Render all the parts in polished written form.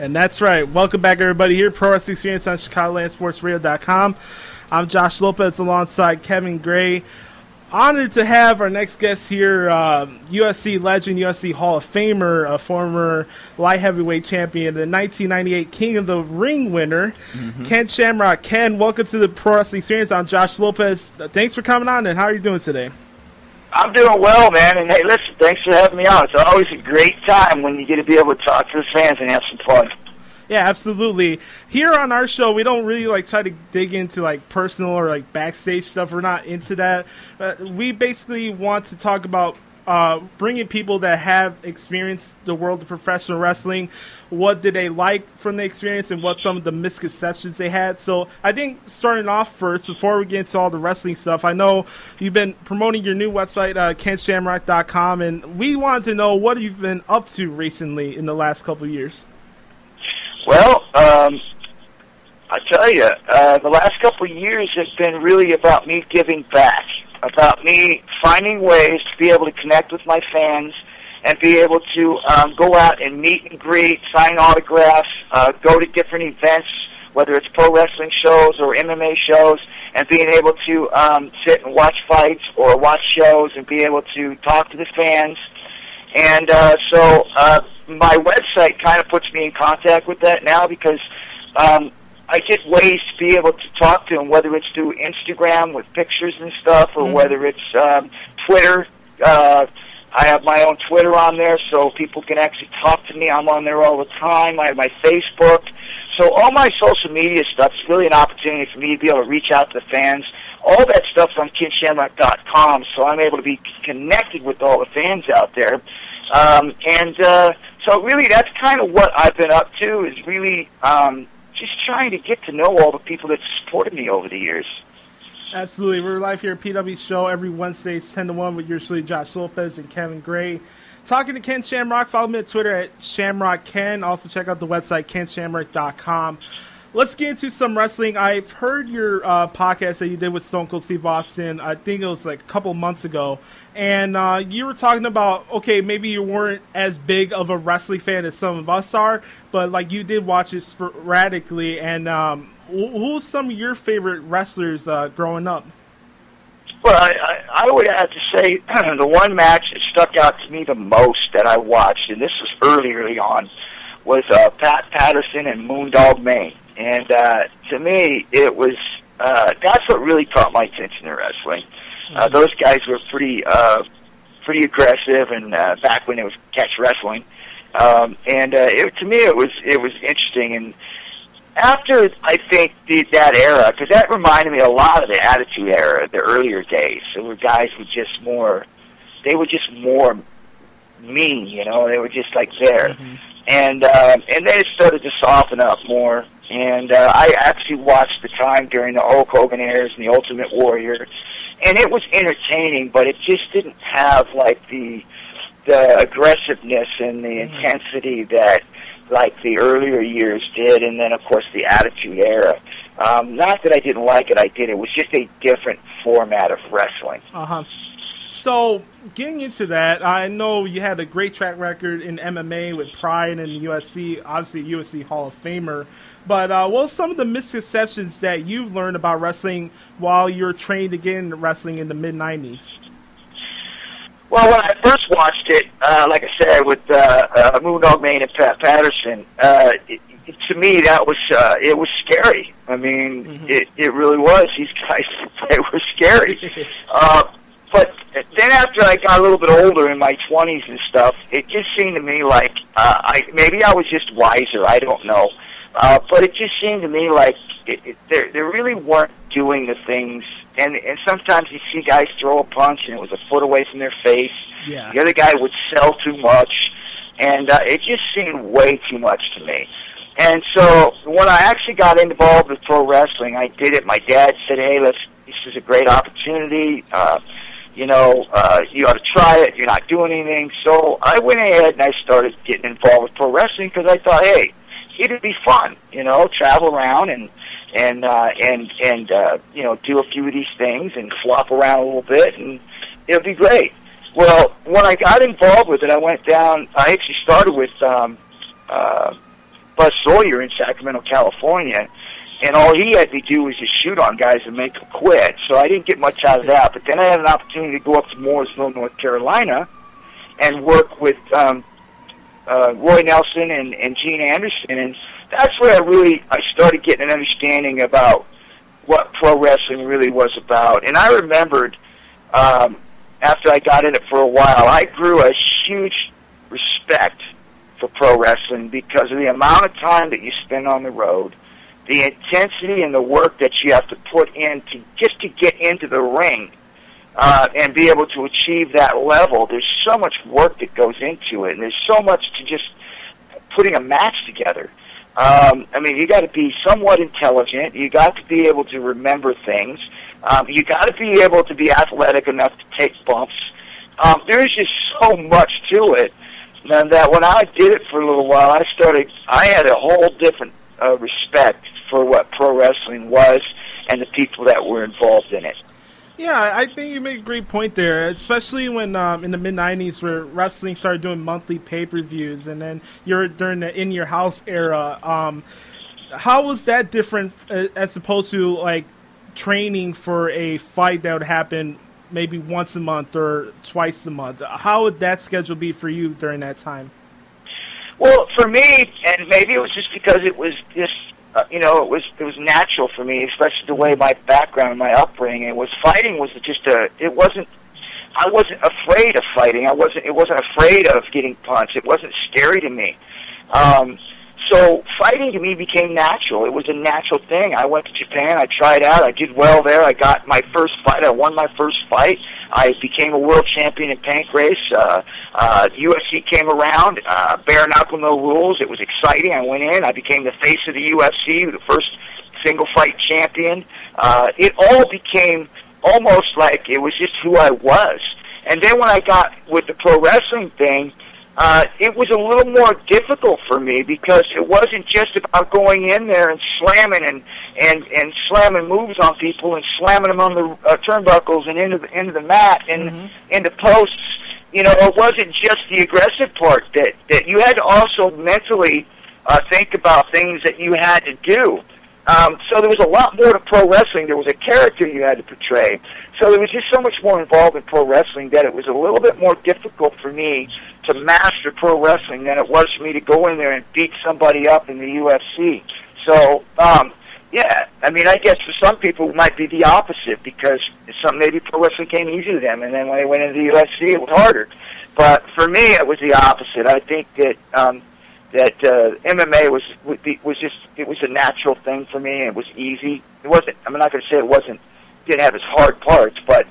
And that's right. Welcome back, everybody, here. Pro Wrestling Experience on ChicagolandSportsRadio.com. I'm Josh Lopez alongside Kevin Gray. Honored to have our next guest here, UFC legend, UFC Hall of Famer, a former light heavyweight champion, the 1998 King of the Ring winner, Ken Shamrock. Ken, welcome to the Pro Wrestling Experience. I'm Josh Lopez. Thanks for coming on, and how are you doing today? I'm doing well, man, and hey, listen, thanks for having me on. It's always a great time when you get to be able to talk to the fans and have some fun. Yeah, absolutely. Here on our show, we don't really try to dig into personal or backstage stuff. We're not into that. We basically want to talk about bringing people that have experienced the world of professional wrestling. What did they like from the experience, and what some of the misconceptions they had. So I think starting off first, before we get into all the wrestling stuff, I know you've been promoting your new website, KenShamrock.com, and we wanted to know what you've been up to recently in the last couple of years. Well, I tell you, the last couple of years have been really about me giving back, about me finding ways to be able to connect with my fans and be able to go out and meet and greet, sign autographs, go to different events, whether it's pro wrestling shows or MMA shows, and being able to sit and watch fights or watch shows and be able to talk to the fans. And so my website kind of puts me in contact with that now, because I get ways to be able to talk to them, whether it's through Instagram with pictures and stuff, or whether it's Twitter. I have my own Twitter on there, so people can actually talk to me. I'm on there all the time. I have my Facebook. So all my social media stuff is really an opportunity for me to be able to reach out to the fans. All that stuff's on KenShamrock.com, so I'm able to be connected with all the fans out there. So really that's kind of what I've been up to, is really just trying to get to know all the people that supported me over the years. Absolutely. We're live here at PW's show every Wednesdays, 10 to 1, with usually Josh Lopez and Kevin Gray. Talking to Ken Shamrock. Follow me on Twitter at ShamrockKen. Also check out the website, KenShamrock.com. Let's get into some wrestling. I've heard your podcast that you did with Stone Cold Steve Austin. I think it was a couple months ago. And you were talking about, okay, maybe you weren't as big of a wrestling fan as some of us are, but you did watch it sporadically. And who's some of your favorite wrestlers growing up? Well, I would have to say the one match that stuck out to me the most that I watched, and this was early on, was Pat Patterson and Moondog Mayne. And to me, it was that's what really caught my attention in wrestling. Those guys were pretty aggressive, and back when it was catch wrestling. To me, it was interesting. And after, I think, that era, because that reminded me a lot of the Attitude Era, the earlier days. There were guys who they were just more mean, they were just there. And then it started to soften up more. And I actually watched the time during the Hulk Hogan eras and the Ultimate Warrior, and it was entertaining, but it just didn't have the aggressiveness and the intensity that the earlier years did. And then of course the Attitude Era. Not that I didn't like it, I did. It was just a different format of wrestling. So, getting into that, I know you had a great track record in MMA with Pride and the UFC, obviously a UFC Hall of Famer. But what are some of the misconceptions that you've learned about wrestling while you were trained to get into wrestling in the mid-'90s? Well, when I first watched it, like I said, with Moondog Mayne and Pat Patterson, to me, that was it was scary. I mean, it really was. These guys, they were scary. But then after I got a little bit older, in my 20s and stuff, it just seemed to me like maybe I was just wiser. I don't know. But it just seemed to me like they really weren't doing the things. And sometimes you see guys throw a punch and it was a foot away from their face. Yeah. The other guy would sell too much. And it just seemed way too much to me. And so when I actually got involved with pro wrestling, I did it. My dad said, hey, this is a great opportunity. You ought to try it. You're not doing anything. So I went ahead and I started getting involved with pro wrestling because I thought, hey, it'd be fun, travel around and do a few of these things and flop around a little bit, and it'll be great. Well, when I got involved with it, I went down. I actually started with Bud Buzz Sawyer in Sacramento, California, and all he had to do was just shoot on guys and make them quit. So I didn't get much out of that. But then I had an opportunity to go up to Mooresville, North Carolina, and work with Roy Nelson and Gene Anderson, and that's where I started getting an understanding about what pro wrestling really was about. And I remembered after I got in it for a while, I grew a huge respect for pro wrestling because of the amount of time that you spend on the road, the intensity and the work that you have to put in just to get into the ring and be able to achieve that level. There's so much work that goes into it, and there's so much to just putting a match together. I mean, you got to be somewhat intelligent. You got to be able to remember things. You got to be able to be athletic enough to take bumps. There's just so much to it, and that when I did it for a little while, I had a whole different respect for what pro wrestling was and the people that were involved in it. Yeah, I think you made a great point there, especially when in the mid-'90s where wrestling started doing monthly pay-per-views, and then you're during the in-your-house era. How was that different as opposed to, like, training for a fight that would happen maybe once a month or twice a month? How would that schedule be for you during that time? Well, for me, and maybe it was just because it was just, it was natural for me, especially the way my background and my upbringing. Fighting was just I wasn't afraid of fighting. It wasn't afraid of getting punched. It wasn't scary to me. So fighting to me became natural. It was a natural thing. I went to Japan. I tried out. I did well there. I got my first fight. I won my first fight. I became a world champion in pancrase. UFC came around. Bare knuckle, no rules. It was exciting. I went in. I became the face of the UFC, the first single fight champion. It all became almost like it was just who I was. And then when I got with the pro wrestling thing, it was a little more difficult for me because it wasn't just about going in there and slamming and slamming moves on people and slamming them on the turnbuckles and into the mat and into posts. It wasn't just the aggressive part that you had to also mentally think about things that you had to do. So there was a lot more to pro wrestling. There was a character you had to portray. So there was just so much more involved in pro wrestling that it was a little bit more difficult for me to master pro wrestling than it was for me to go in there and beat somebody up in the UFC. So, yeah, I mean, I guess for some people it might be the opposite because maybe pro wrestling came easy to them, and then when they went into the UFC it was harder. But for me it was the opposite. I think that MMA was a natural thing for me. It was easy. It wasn't. I'm not going to say didn't have its hard parts, but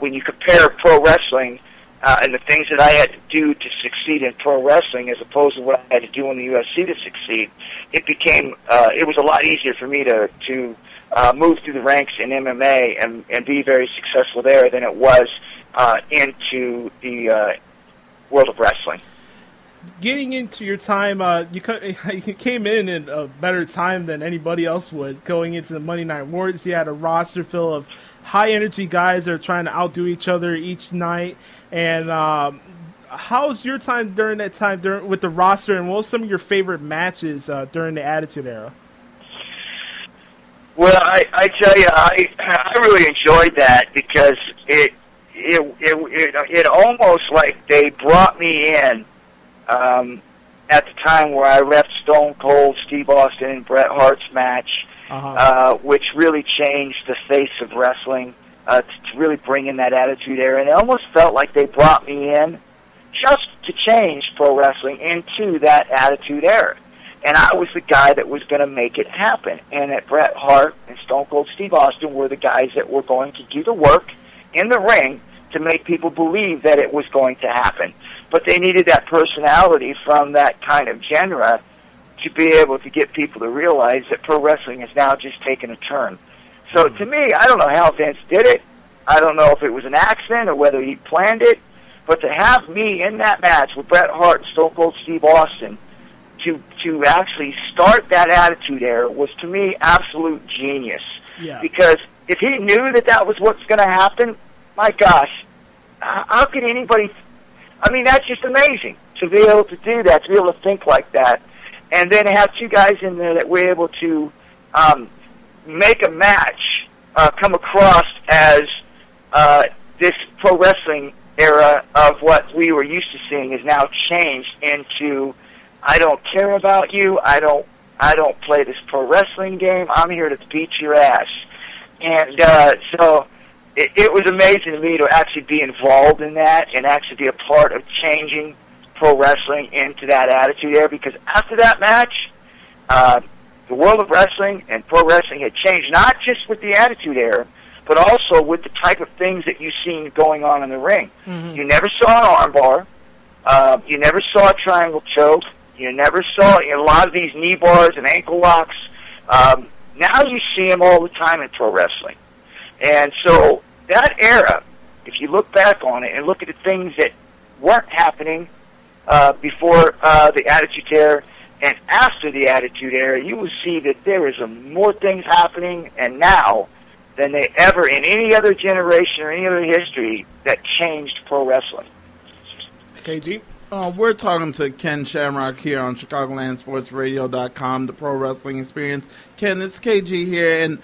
when you compare pro wrestling and the things that I had to do to succeed in pro wrestling, as opposed to what I had to do in the UFC to succeed, it was a lot easier for me to move through the ranks in MMA and be very successful there than it was into the world of wrestling. Getting into your time, you came in a better time than anybody else would. Going into the Monday Night Wars, you had a roster full of high-energy guys that are trying to outdo each other each night. And how's your time during that time with the roster, and what were some of your favorite matches during the Attitude Era? Well, I tell you, I really enjoyed that because it almost like they brought me in at the time where I left Stone Cold Steve Austin and Bret Hart's match, which really changed the face of wrestling, to really bring in that Attitude Era. And it almost felt like they brought me in just to change pro wrestling into that Attitude Era. And I was the guy that was going to make it happen. And that Bret Hart and Stone Cold Steve Austin were the guys that were going to do the work in the ring to make people believe that it was going to happen. But they needed that personality from that kind of genre to be able to get people to realize that pro wrestling has now just taken a turn. So to me, I don't know how Vince did it. I don't know if it was an accident or whether he planned it. But to have me in that match with Bret Hart and Stone Cold Steve Austin to actually start that Attitude Era was, to me, absolute genius. Yeah. Because if he knew that was what's going to happen, my gosh, how could anybody... I mean, that's just amazing to be able to do that, to be able to think like that. and then have two guys in there that were able to make a match come across as this pro wrestling era of what we were used to seeing is now changed into, I don't care about you, I don't play this pro wrestling game, I'm here to beat your ass. And so it was amazing to me to actually be involved in that and actually be a part of changing pro wrestling into that attitude era, because after that match, the world of wrestling and pro wrestling had changed, not just with the attitude era, but also with the type of things that you've seen going on in the ring. Mm-hmm. You never saw an armbar. You never saw a triangle choke. You never saw a lot of these knee bars and ankle locks. Now you see them all the time in pro wrestling. And so that era, if you look back on it and look at the things that weren't happening before the Attitude Era and after the Attitude Era, you will see that there is more things happening and now than they ever in any other generation or any other history that changed pro wrestling. KG? We're talking to Ken Shamrock here on ChicagolandSportsRadio.com, the Pro Wrestling Experience. Ken, it's KG here,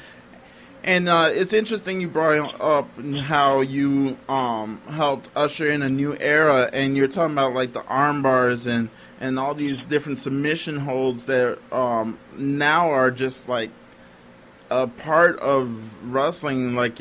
and it's interesting you brought up how you helped usher in a new era, and you're talking about like the arm bars and all these different submission holds that now are just like a part of wrestling, like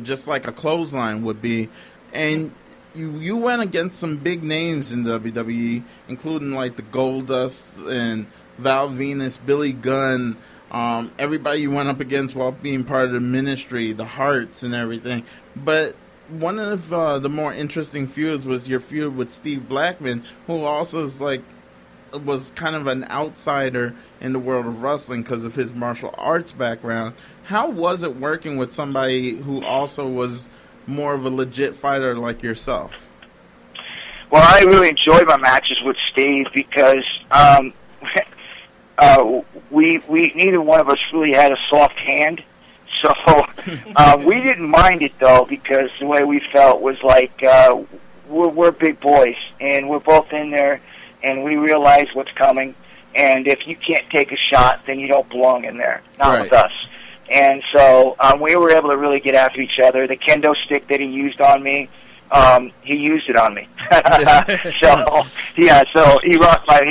just like a clothesline would be. And you went against some big names in WWE, including like the Goldust and Val Venus, Billy Gunn, everybody you went up against while being part of the Ministry, the Hearts and everything. But one of the more interesting feuds was your feud with Steve Blackman, who also was kind of an outsider in the world of wrestling because of his martial arts background. How was it working with somebody who also was more of a legit fighter like yourself? Well, I really enjoyed my matches with Steve because we neither one of us really had a soft hand. So we didn't mind it, though, because the way we felt was like we're big boys, and we're both in there, and we realize what's coming. And if you can't take a shot, then you don't belong in there, not right. with us. And so we were able to really get after each other. The kendo stick that he used on me, he used it on me. So he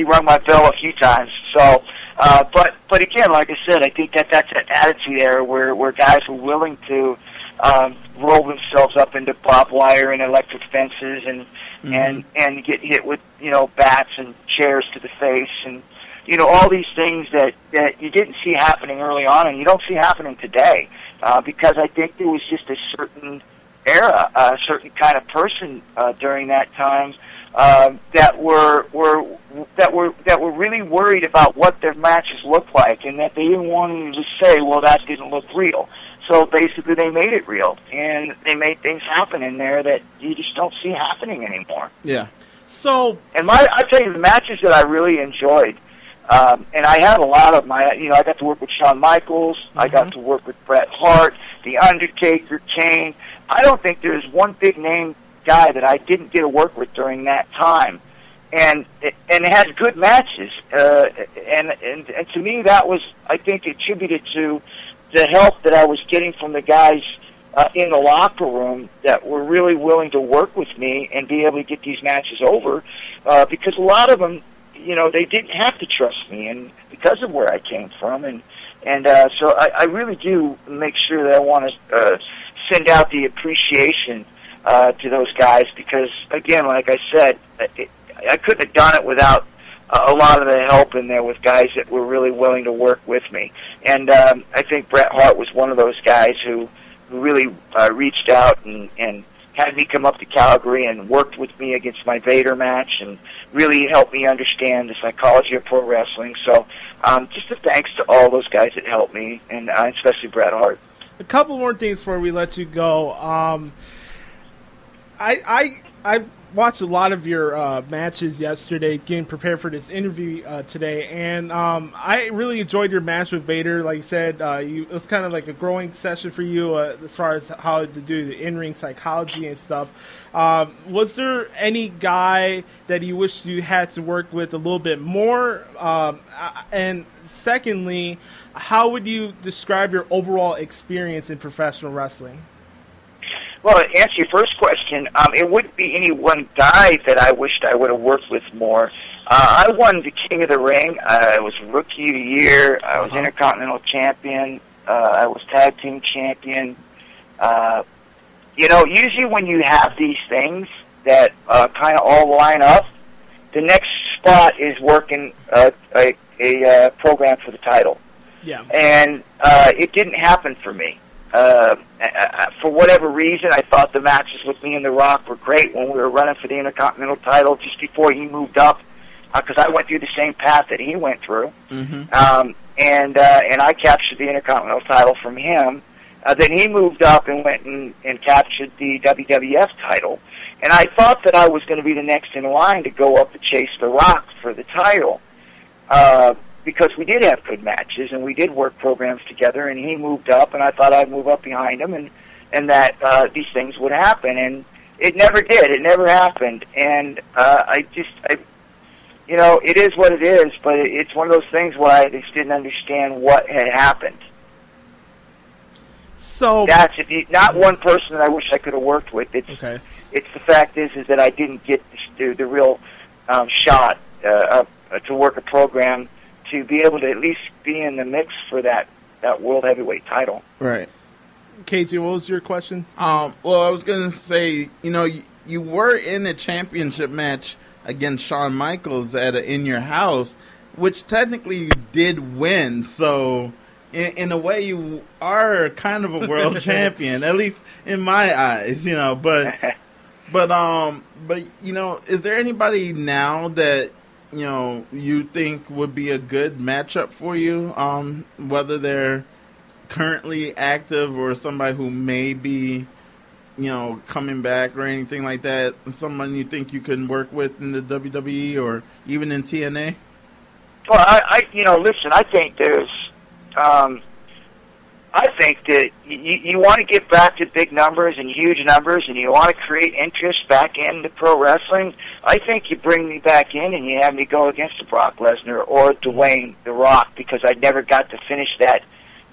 rung my bell a few times. So, but again, like I said, I think that's an attitude there where guys were willing to roll themselves up into barbed wire and electric fences and get hit with bats and chairs to the face and all these things that you didn't see happening early on and you don't see happening today, because I think there was just a certain era, a certain kind of person during that time that were really worried about what their matches looked like, and that they didn't want to say, well, that didn't look real. So basically they made it real, and they made things happen in there that you just don't see happening anymore. Yeah. So, and I tell you, the matches that I really enjoyed, and I had a lot of my, I got to work with Shawn Michaels, I got to work with Bret Hart, The Undertaker, Kane. I don't think there's one big name guy that I didn't get to work with during that time, and it had good matches. And to me, that was, I think, attributed to the help that I was getting from the guys in the locker room that were really willing to work with me and be able to get these matches over, because a lot of them, they didn't have to trust me, and because of where I came from, and so I really do make sure that I want to send out the appreciation to those guys, because again, like I said, I couldn't have done it without a lot of the help in there with guys that were really willing to work with me. And I think Bret Hart was one of those guys who really reached out and had me come up to Calgary and worked with me against my Vader match and really helped me understand the psychology of pro wrestling. So just a thanks to all those guys that helped me, and especially Bret Hart. A couple more things before we let you go. I watched a lot of your matches yesterday, getting prepared for this interview today, and I really enjoyed your match with Vader. Like you said, it was kind of like a growing session for you as far as how to do the in-ring psychology and stuff. Was there any guy that you wish you had to work with a little bit more? And secondly, how would you describe your overall experience in professional wrestling? Well, to answer your first question, it wouldn't be any one guy that I wished I would have worked with more. I won the King of the Ring. I was Rookie of the Year. I was Intercontinental Champion. I was Tag Team Champion. You know, usually when you have these things that kind of all line up, the next spot is working a program for the title. Yeah. And it didn't happen for me. For whatever reason, I thought the matches with me and The Rock were great when we were running for the Intercontinental title just before he moved up, because I went through the same path that he went through. And I captured the Intercontinental title from him. Then he moved up and went and captured the WWF title. And I thought that I was going to be the next in line to go up and chase The Rock for the title. Because we did have good matches and we did work programs together, and he moved up and I thought I'd move up behind him and that these things would happen, and it never did. It never happened. And you know, it is what it is, but it's one of those things where I just didn't understand what had happened. So that's not one person that I wish I could have worked with. It's the fact is that I didn't get the real shot to work a program to be able to at least be in the mix for that World Heavyweight title. Right. KG, what was your question? Well, I was going to say, you know, you were in a championship match against Shawn Michaels in your house, which technically you did win. So, in a way, you are kind of a world champion, at least in my eyes, you know. But you know, is there anybody now that you know you think would be a good matchup for you, whether they're currently active or somebody who may be, you know, coming back or anything like that? Someone you think you can work with in the WWE or even in TNA? Well, you know, listen, I think there's, I think that you want to get back to big numbers and huge numbers, and you want to create interest back into pro wrestling. I think you bring me back in and you have me go against a Brock Lesnar or Dwayne The Rock, because I never got to finish that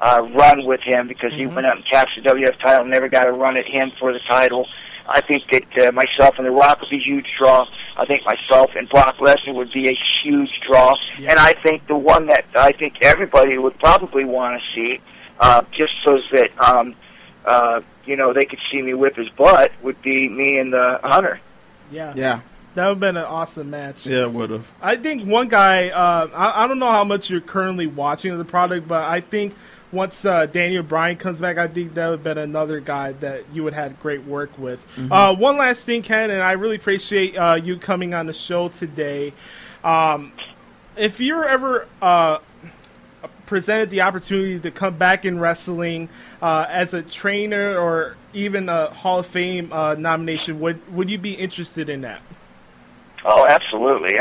run with him because he went out and captured the WF title and never got a run at him for the title. I think that myself and The Rock would be a huge draw. I think myself and Brock Lesnar would be a huge draw. Yeah. And I think the one that I think everybody would probably want to see, just so that you know, they could see me whip his butt, would be me and the Hunter. Yeah. Yeah. That would have been an awesome match. Yeah, it would have. I think one guy, I don't know how much you're currently watching the product, but I think once Daniel Bryan comes back, I think that would have been another guy that you would have had great work with. One last thing, Ken, and I really appreciate you coming on the show today. If you're ever presented the opportunity to come back in wrestling as a trainer or even a Hall of Fame nomination, would you be interested in that? Oh, absolutely.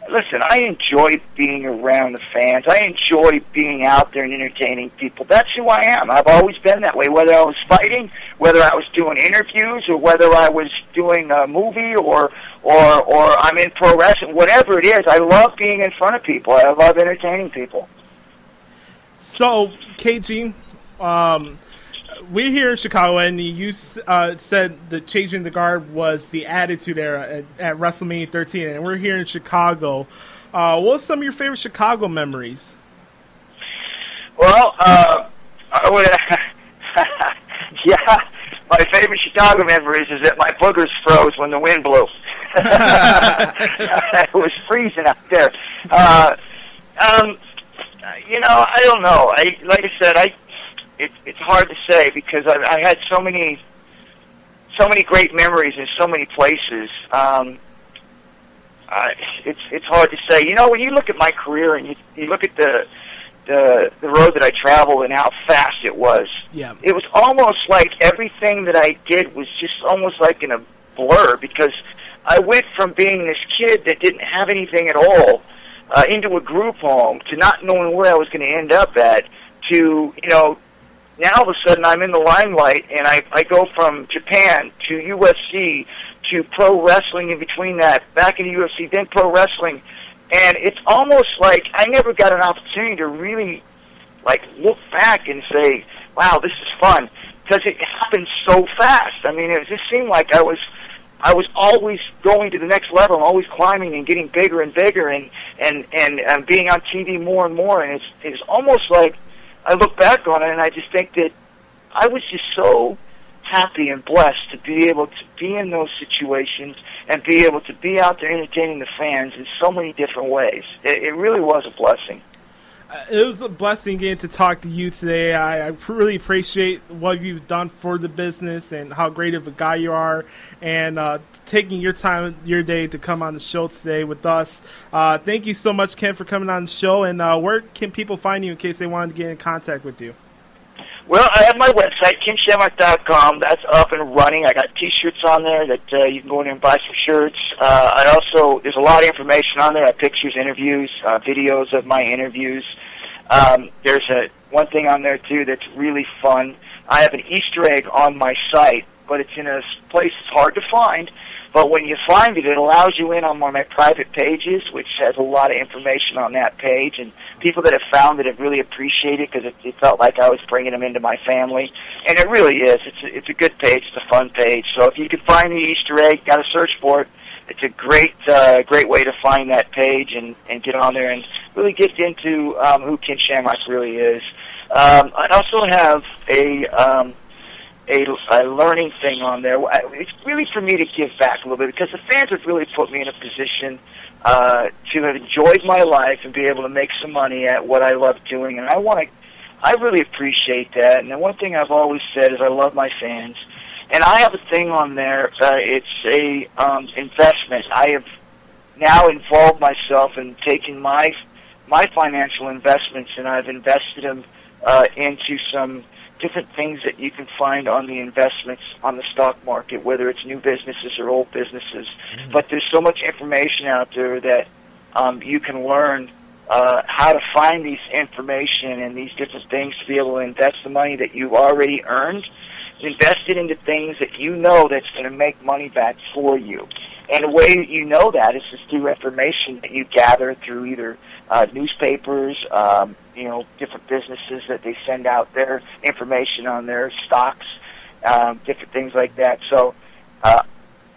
Listen, I enjoy being around the fans. I enjoy being out there and entertaining people. That's who I am. I've always been that way, whether I was fighting, whether I was doing interviews, or whether I was doing a movie, or I'm in pro wrestling. Whatever it is, I love being in front of people. I love entertaining people. So, KG, we're here in Chicago, and you said the changing the guard was the Attitude Era at WrestleMania 13, and we're here in Chicago. What's some of your favorite Chicago memories? Well, I would, yeah, my favorite Chicago memories is that my boogers froze when the wind blew. It was freezing out there. You know, I don't know. Like I said, it's hard to say because I had so many great memories in so many places. It's hard to say. You know, when you look at my career and you look at the road that I traveled and how fast it was, it was almost like everything that I did was just almost like in a blur, because I went from being this kid that didn't have anything at all into a group home to not knowing where I was going to end up at to, now all of a sudden I'm in the limelight, and I go from Japan to UFC to pro wrestling in between that, back into UFC, then pro wrestling. And it's almost like I never got an opportunity to really, look back and say, wow, this is fun, because it happened so fast. I mean, it just seemed like I was always going to the next level, always climbing and getting bigger and bigger, and being on TV more and more. And it's almost like I look back on it, and I just think that I was just so happy and blessed to be able to be in those situations and be able to be out there entertaining the fans in so many different ways. It really was a blessing. It was a blessing getting to talk to you today. I really appreciate what you've done for the business and how great of a guy you are, and taking your time, your day to come on the show today with us. Thank you so much, Ken, for coming on the show. And where can people find you in case they wanted to get in contact with you? Well, I have my website, KenShamrock.com. That's up and running. I got T-shirts on there that you can go in and buy some shirts. There's a lot of information on there. I have pictures, interviews, videos of my interviews. There's one thing on there, too, that's really fun. I have an Easter egg on my site, but it's in a place that's hard to find. But when you find it, it allows you in on one of my private pages, which has a lot of information on that page. And people that have found it have really appreciated it because it felt like I was bringing them into my family. And it really is. It's a good page. It's a fun page. So if you can find the Easter egg, got to search for it. It's a great way to find that page and get on there and really get into who Ken Shamrock really is. I also have a learning thing on there. It's really for me to give back a little bit because the fans have really put me in a position to have enjoyed my life and be able to make some money at what I love doing. And I really appreciate that. And the one thing I've always said is I love my fans. And I have a thing on there. It's a investment. I have now involved myself in taking my financial investments, and I've invested them into some different things that you can find on the investments on the stock market, whether it's new businesses or old businesses. Mm-hmm. But there's so much information out there that you can learn how to find these information and these different things to be able to invest the money that you've already earned, invest it into things that you know that's going to make money back for you. And the way that you know that is just through information that you gather through either newspapers, different businesses that they send out their information on their stocks, different things like that. So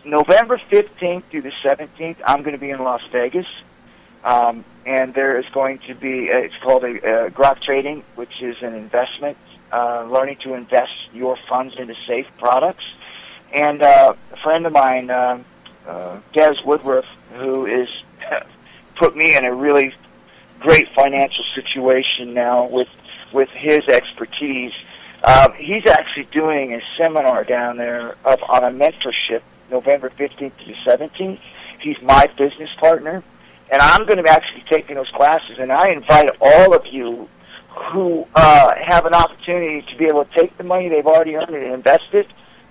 November 15th through the 17th, I'm going to be in Las Vegas. And there is going to be, it's called a grok trading, which is an investment, learning to invest your funds into safe products. And a friend of mine, Des Woodruff, who is put me in a really great financial situation now with his expertise. He's actually doing a seminar down there on a mentorship, November 15th to the 17th. He's my business partner, and I'm going to be actually taking those classes, and I invite all of you who have an opportunity to be able to take the money they've already earned and invest it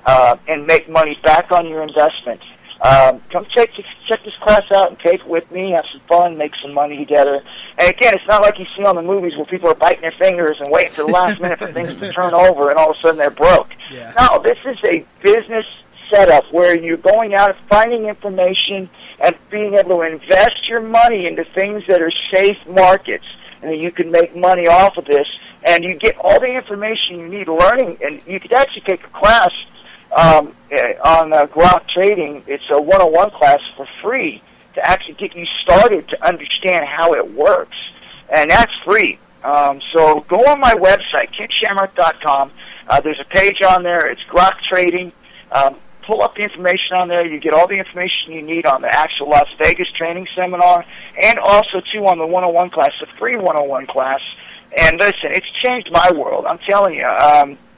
and make money back on your investment. Come check this class out and take it with me, have some fun, make some money together. And again, it's not like you see on the movies where people are biting their fingers and waiting to the last minute for things to turn over and all of a sudden they're broke. Yeah. No, this is a business setup where you're going out and finding information and being able to invest your money into things that are safe markets, and you can make money off of this, and you get all the information you need learning. And you could actually take a class on grok trading. It's a 101 class for free to actually get you started to understand how it works, and that's free. So go on my website, KenShamrock.com. There's a page on there. It's grok trading. Pull up the information on there. You get all the information you need on the actual Las Vegas training seminar, and also, too, on the 101 class, the free 101 class. And listen, it's changed my world. I'm telling you.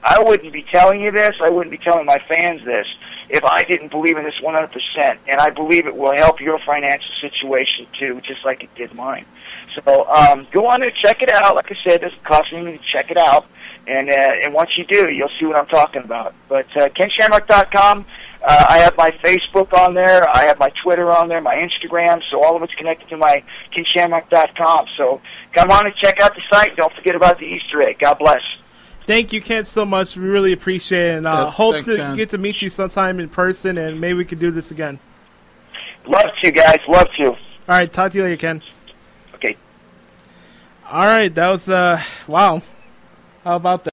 I wouldn't be telling you this. I wouldn't be telling my fans this if I didn't believe in this 100%. And I believe it will help your financial situation, too, just like it did mine. So go on there, check it out. Like I said, it doesn't cost anything to check it out. And once you do, you'll see what I'm talking about. But KenShamrock.com, I have my Facebook on there. I have my Twitter on there, my Instagram. So all of it's connected to my KenShamrock.com. So come on and check out the site. Don't forget about the Easter egg. God bless. Thank you, Ken, so much. We really appreciate it. And hope to get to meet you sometime in person, and maybe we could do this again. Love to, guys. Love to. All right. Talk to you later, Ken. Okay. All right. That was, wow. How about that?